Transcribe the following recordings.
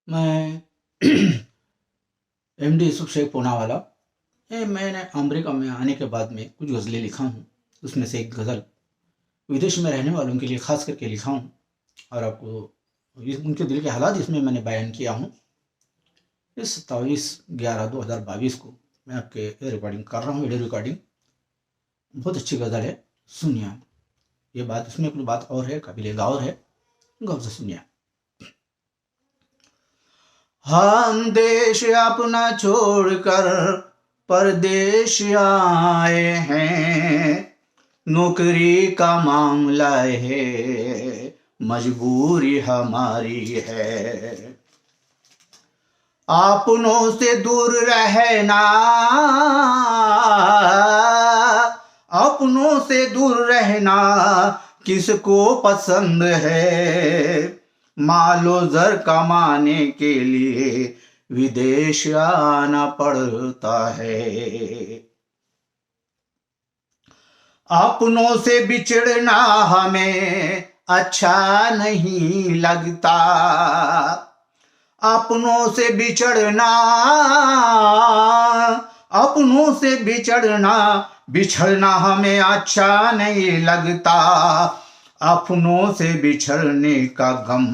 मैं एमडी यूसुफ शेख पूनावाला। मैंने अमेरिका में आने के बाद में कुछ गज़लें लिखा हूँ। उसमें से एक गज़ल विदेश में रहने वालों के लिए ख़ास करके लिखा हूँ और आपको उनके दिल के हालात इसमें मैंने बयान किया हूँ। इस 27/11/2022 को मैं आपके रिकॉर्डिंग कर रहा हूँ, वीडियो रिकॉर्डिंग। बहुत अच्छी गज़ल है, सुनिए। ये बात इसमें कोई बात और है, काबिल गौर है, गौर से सुनिए। हम देश अपना छोड़कर परदेश आए हैं, नौकरी का मामला है, मजबूरी हमारी है। अपनों से दूर रहना, अपनों से दूर रहना किसको पसंद है। मालो जर कमाने के लिए विदेश आना पड़ता है। अपनों से बिछड़ना हमें अच्छा नहीं लगता, अपनों से बिछड़ना, अपनों से बिछड़ना हमें अच्छा नहीं लगता। अपनों से बिछड़ने का गम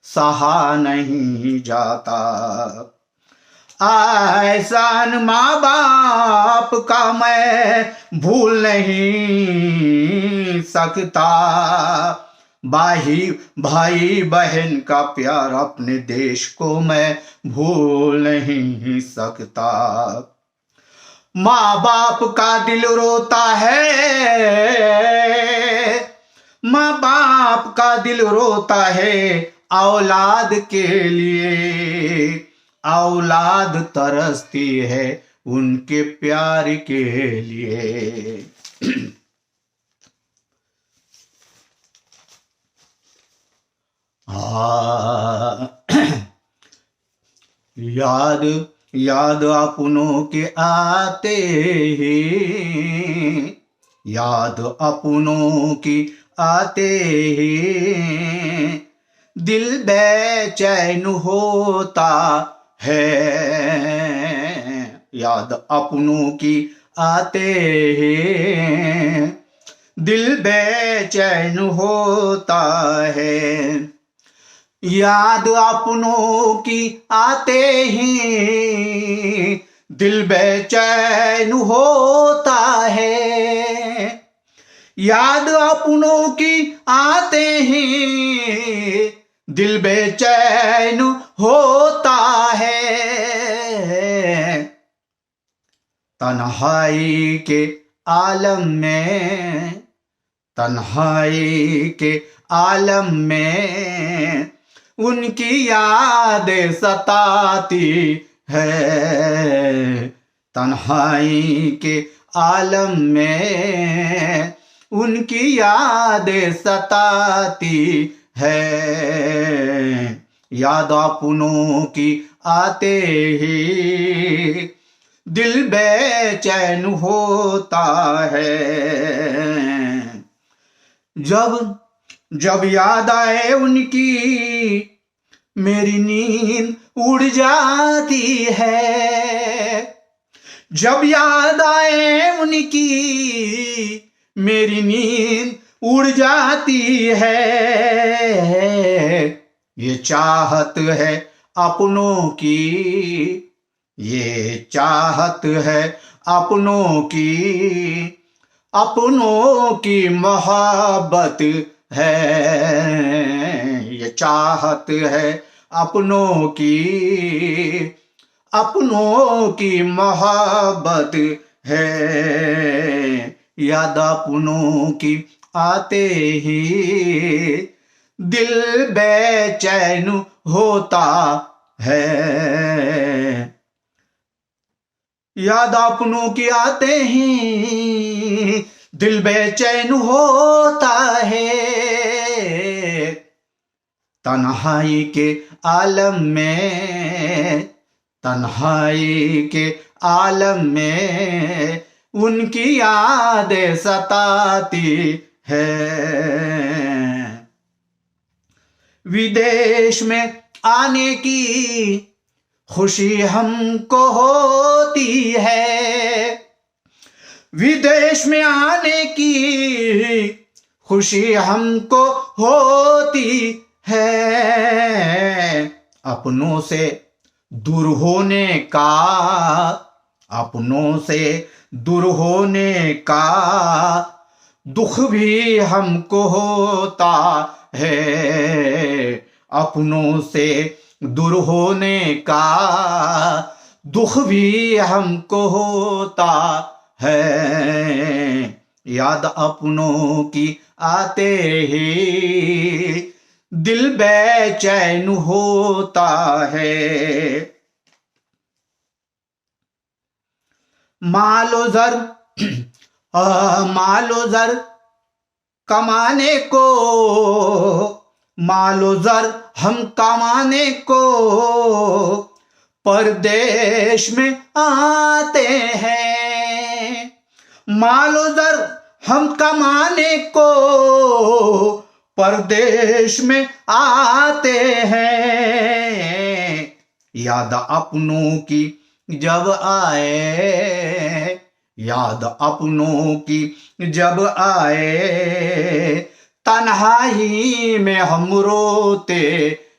सहा नहीं जाता। एहसान माँ बाप का मैं भूल नहीं सकता। भाई बहन का प्यार अपने देश को मैं भूल नहीं सकता। माँ बाप का दिल रोता है, माँ बाप का दिल रोता है औलाद के लिए। औलाद तरसती है उनके प्यार के लिए। याद अपनों के आते ही, याद अपनों की आते ही दिल बेचैन होता है। याद अपनों की आते ही दिल बेचैन होता है। याद अपनों की आते ही दिल बेचैन होता है। याद अपनों की आते ही दिल बेचैन होता है। तन्हाई के आलम में, तन्हाई के आलम में उनकी यादें सताती है। तन्हाई के आलम में उनकी यादें सताती है। याद अपनों की आते ही दिल बेचैन होता है। जब याद आए उनकी मेरी नींद उड़ जाती है। जब याद आए उनकी मेरी नींद उड़ जाती है। ये चाहत है अपनों की, ये चाहत है अपनों की मोहब्बत है। ये चाहत है अपनों की मोहब्बत है। याद अपनों की आते ही दिल बेचैन होता है। याद अपनों की आते ही दिल बेचैन होता है। तन्हाई के आलम में, तन्हाई के आलम में उनकी यादें सताती है। विदेश में आने की खुशी हमको होती है, विदेश में आने की खुशी हमको होती है, अपनों से दूर होने का, अपनों से दूर होने का दुख भी हमको होता है, अपनों से दूर होने का दुख भी हमको होता है, याद अपनों की आते ही दिल बेचैन होता है। मालो जर मालो जर कमाने को, मालो जर हम कमाने को परदेश में आते हैं, मालो जर हम कमाने को परदेश में आते हैं, याद अपनों की जब आए, याद अपनों की जब आए तन्हाई में हम रोते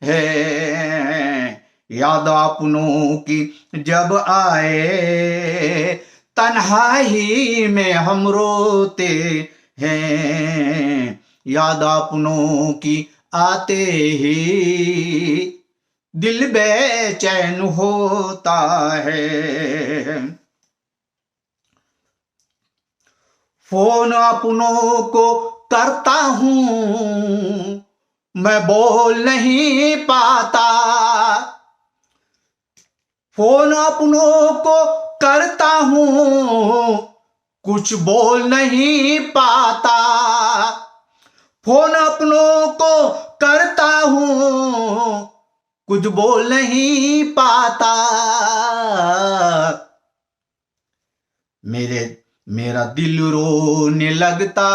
हैं, याद अपनों की जब आए तन्हाई में हम रोते हैं, याद अपनों की आते ही दिल बेचैन होता है। फोन अपनों को करता हूँ मैं बोल नहीं पाता, फोन अपनों को करता हूँ कुछ बोल नहीं पाता, फोन अपनों को करता हूँ कुछ बोल नहीं पाता, मेरा दिल रोने लगता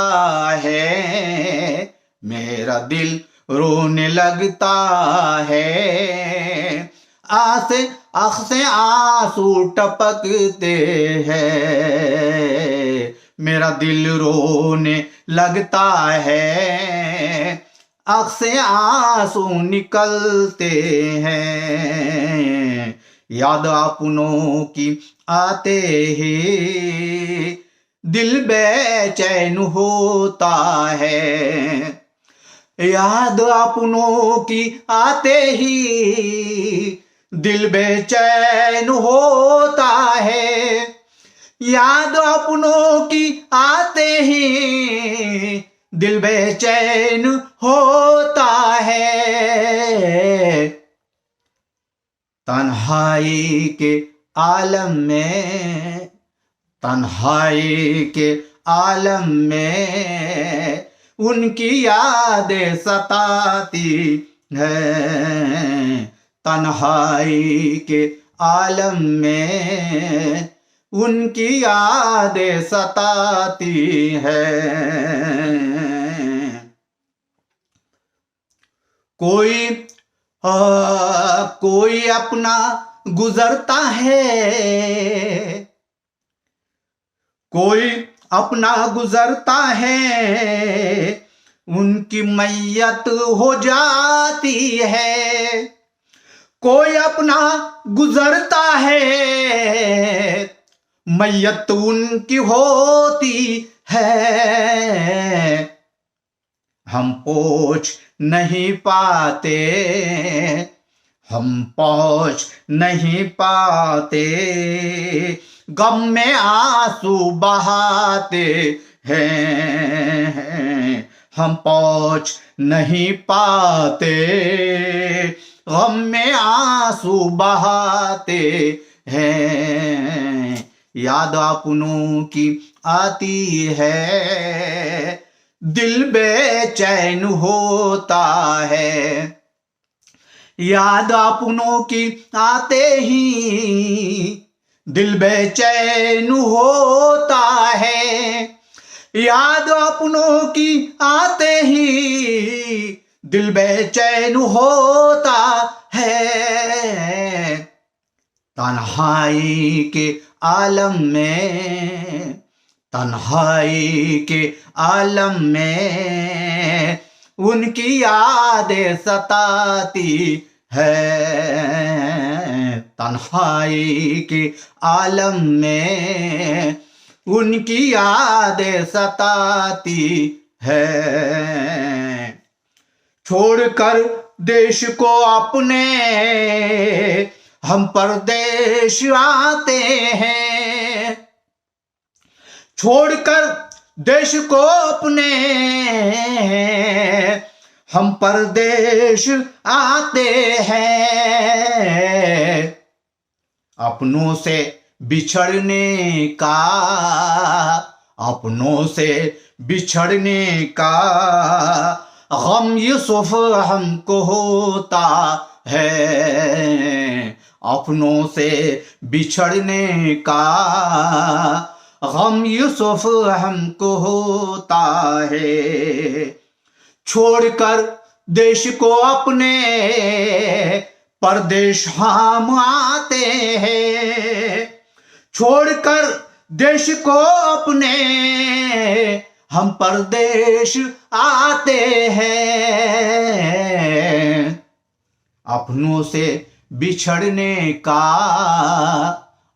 है, मेरा दिल रोने लगता है, आँख से आंसू टपकते हैं, मेरा दिल रोने लगता है, आँख से आंसू निकलते हैं, याद अपनों की आते ही दिल बेचैन होता है, याद अपनों की आते ही दिल बेचैन होता है, याद अपनों की आते ही दिल बेचैन होता है, तन्हाई के आलम में, तन्हाई के आलम में उनकी यादें सताती है, तन्हाई के आलम में उनकी यादें सताती है, कोई अपना गुजरता है, कोई अपना गुजरता है उनकी मैयत हो जाती है, कोई अपना गुजरता है मैयत उनकी होती है, हम पहुँच नहीं पाते, हम पहुँच नहीं पाते, गम में आंसू बहाते हैं, हम पहुँच नहीं पाते, गम में आंसू बहाते हैं, याद अपनों की आती है दिल बेचैन होता है, याद अपनों की आते ही दिल बेचैन होता है, याद अपनों की आते ही दिल बेचैन होता है। तन्हाई के आलम में, तन्हाई के आलम में उनकी यादें सताती है। तन्हाई के आलम में उनकी यादें सताती है। छोड़कर देश को अपने हम परदेश आते हैं। छोड़कर देश को अपने हम परदेश आते हैं। अपनों से बिछड़ने का, अपनों से बिछड़ने का गम यूसुफ हमको होता है। अपनों से बिछड़ने का गम यूसुफ हमको होता है। छोड़कर देश को अपने परदेश हम आते हैं। छोड़कर देश को अपने हम परदेश आते हैं। अपनों से बिछड़ने का,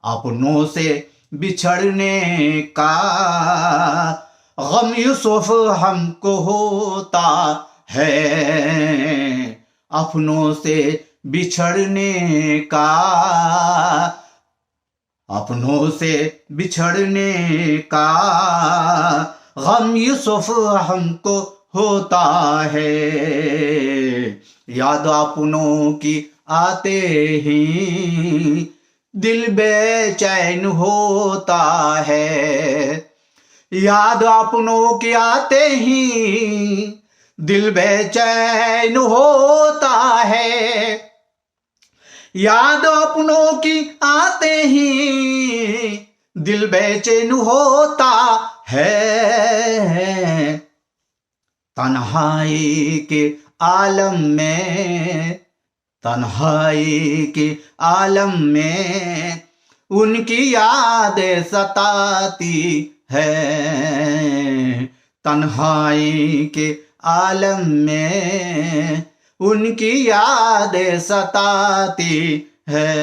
अपनों से बिछड़ने का गम यूसुफ हमको होता है। अपनों से बिछड़ने का, अपनों से बिछड़ने का गम यूसुफ हमको होता है। याद अपनों की आते ही दिल बेचैन होता है। याद अपनों की आते ही दिल बेचैन होता है। याद अपनों की आते ही दिल बेचैन होता है। तन्हाई के आलम में, तन्हाई के आलम में उनकी यादें सताती है। तन्हाई के आलम में उनकी यादें सताती है।